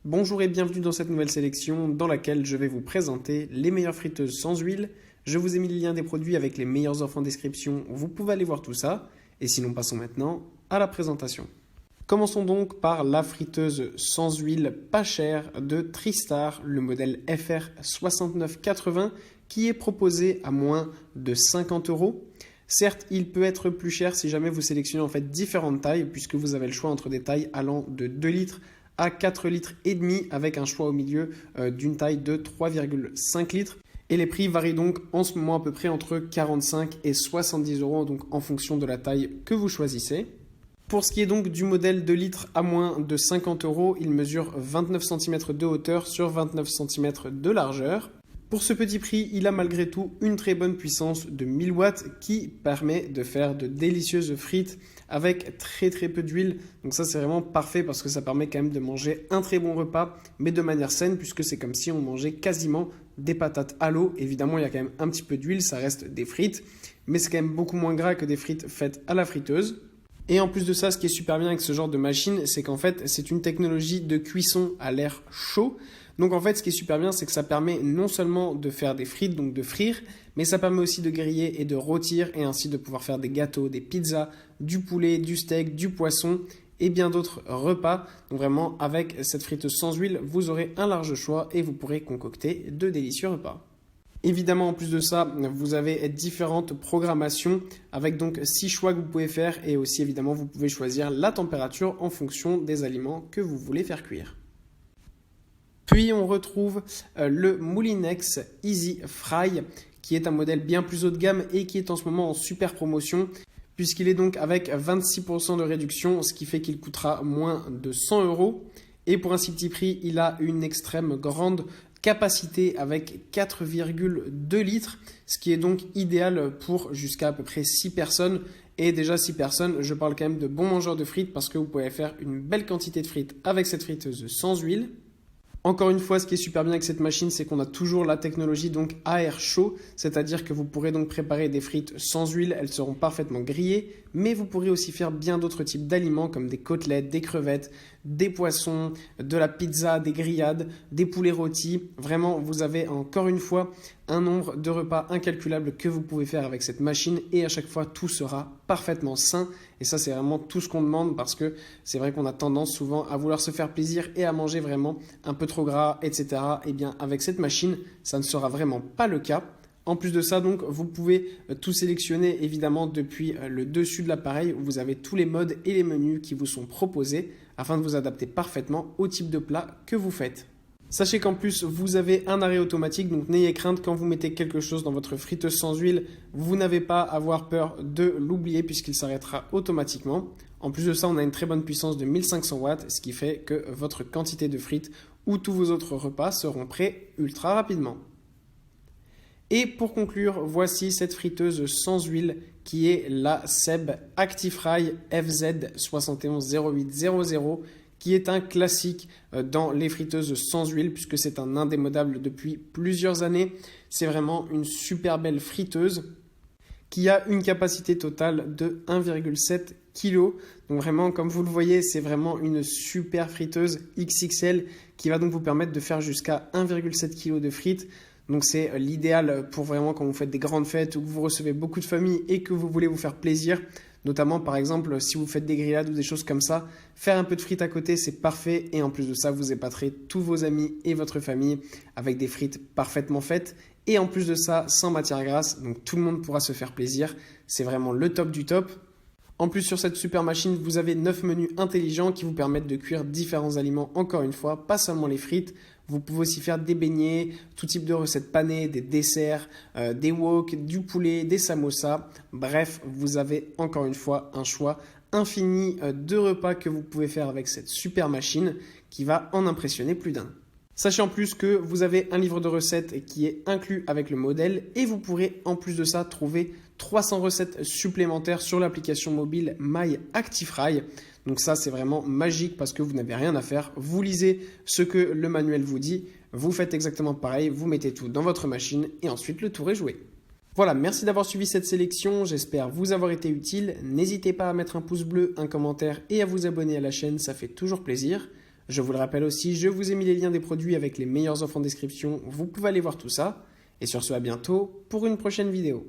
Bonjour et bienvenue dans cette nouvelle sélection dans laquelle je vais vous présenter les meilleures friteuses sans huile. Je vous ai mis le lien des produits avec les meilleures offres en description, vous pouvez aller voir tout ça. Et sinon passons maintenant à la présentation. Commençons donc par la friteuse sans huile pas chère de Tristar, le modèle FR6980 qui est proposé à moins de 50 €. Certes, il peut être plus cher si jamais vous sélectionnez en fait différentes tailles puisque vous avez le choix entre des tailles allant de 2 litres à 4 litres et demi avec un choix au milieu d'une taille de 3,5 litres. Et les prix varient donc en ce moment à peu près entre 45 et 70 €, donc en fonction de la taille que vous choisissez. Pour ce qui est donc du modèle 2 litres à moins de 50 €, il mesure 29 cm de hauteur sur 29 cm de largeur. Pour ce petit prix, il a malgré tout une très bonne puissance de 1000 watts qui permet de faire de délicieuses frites avec très peu d'huile. Donc ça c'est vraiment parfait parce que ça permet quand même de manger un très bon repas mais de manière saine puisque c'est comme si on mangeait quasiment des patates à l'eau. Évidemment il y a quand même un petit peu d'huile, ça reste des frites mais c'est quand même beaucoup moins gras que des frites faites à la friteuse. Et en plus de ça, ce qui est super bien avec ce genre de machine, c'est qu'en fait, c'est une technologie de cuisson à l'air chaud. Donc en fait, ce qui est super bien, c'est que ça permet non seulement de faire des frites, donc de frire, mais ça permet aussi de griller et de rôtir et ainsi de pouvoir faire des gâteaux, des pizzas, du poulet, du steak, du poisson et bien d'autres repas. Donc vraiment, avec cette friteuse sans huile, vous aurez un large choix et vous pourrez concocter de délicieux repas. Évidemment, en plus de ça, vous avez différentes programmations avec donc 6 choix que vous pouvez faire et aussi évidemment, vous pouvez choisir la température en fonction des aliments que vous voulez faire cuire. Puis on retrouve le Moulinex Easy Fry qui est un modèle bien plus haut de gamme et qui est en ce moment en super promotion puisqu'il est donc avec 26% de réduction, ce qui fait qu'il coûtera moins de 100 €. Et pour un si petit prix, il a une extrême grande capacité avec 4,2 litres, ce qui est donc idéal pour jusqu'à à peu près 6 personnes. Et déjà 6 personnes, je parle quand même de bons mangeurs de frites parce que vous pouvez faire une belle quantité de frites avec cette friteuse sans huile. Encore une fois, ce qui est super bien avec cette machine, c'est qu'on a toujours la technologie donc à air chaud, c'est-à-dire que vous pourrez donc préparer des frites sans huile, elles seront parfaitement grillées, mais vous pourrez aussi faire bien d'autres types d'aliments comme des côtelettes, des crevettes, des poissons, de la pizza, des grillades, des poulets rôtis. Vraiment, vous avez encore une fois un nombre de repas incalculable que vous pouvez faire avec cette machine et à chaque fois, tout sera parfaitement sain. Et ça, c'est vraiment tout ce qu'on demande parce que c'est vrai qu'on a tendance souvent à vouloir se faire plaisir et à manger vraiment un peu trop gras, etc. Et bien, avec cette machine, ça ne sera vraiment pas le cas. En plus de ça, donc, vous pouvez tout sélectionner évidemment depuis le dessus de l'appareil où vous avez tous les modes et les menus qui vous sont proposés afin de vous adapter parfaitement au type de plat que vous faites. Sachez qu'en plus, vous avez un arrêt automatique, donc n'ayez crainte quand vous mettez quelque chose dans votre friteuse sans huile, vous n'avez pas à avoir peur de l'oublier puisqu'il s'arrêtera automatiquement. En plus de ça, on a une très bonne puissance de 1500 watts, ce qui fait que votre quantité de frites ou tous vos autres repas seront prêts ultra rapidement. Et pour conclure, voici cette friteuse sans huile qui est la Seb ActiFry FZ710800 qui est un classique dans les friteuses sans huile puisque c'est un indémodable depuis plusieurs années. C'est vraiment une super belle friteuse qui a une capacité totale de 1,7 kg. Donc vraiment, comme vous le voyez, c'est vraiment une super friteuse XXL qui va donc vous permettre de faire jusqu'à 1,7 kg de frites. Donc c'est l'idéal pour vraiment quand vous faites des grandes fêtes ou que vous recevez beaucoup de familles et que vous voulez vous faire plaisir. Notamment par exemple si vous faites des grillades ou des choses comme ça, faire un peu de frites à côté c'est parfait et en plus de ça vous épaterez tous vos amis et votre famille avec des frites parfaitement faites et en plus de ça sans matière grasse, donc tout le monde pourra se faire plaisir, c'est vraiment le top du top. En plus sur cette super machine vous avez 9 menus intelligents qui vous permettent de cuire différents aliments encore une fois, pas seulement les frites. Vous pouvez aussi faire des beignets, tout type de recettes panées, des desserts, des wok, du poulet, des samosas. Bref, vous avez encore une fois un choix infini de repas que vous pouvez faire avec cette super machine qui va en impressionner plus d'un. Sachez en plus que vous avez un livre de recettes qui est inclus avec le modèle et vous pourrez en plus de ça trouver 300 recettes supplémentaires sur l'application mobile My ActiFry. Donc ça, c'est vraiment magique parce que vous n'avez rien à faire. Vous lisez ce que le manuel vous dit, vous faites exactement pareil, vous mettez tout dans votre machine et ensuite le tour est joué. Voilà, merci d'avoir suivi cette sélection, j'espère vous avoir été utile. N'hésitez pas à mettre un pouce bleu, un commentaire et à vous abonner à la chaîne, ça fait toujours plaisir. Je vous le rappelle aussi, je vous ai mis les liens des produits avec les meilleures offres en description, vous pouvez aller voir tout ça. Et sur ce, à bientôt pour une prochaine vidéo.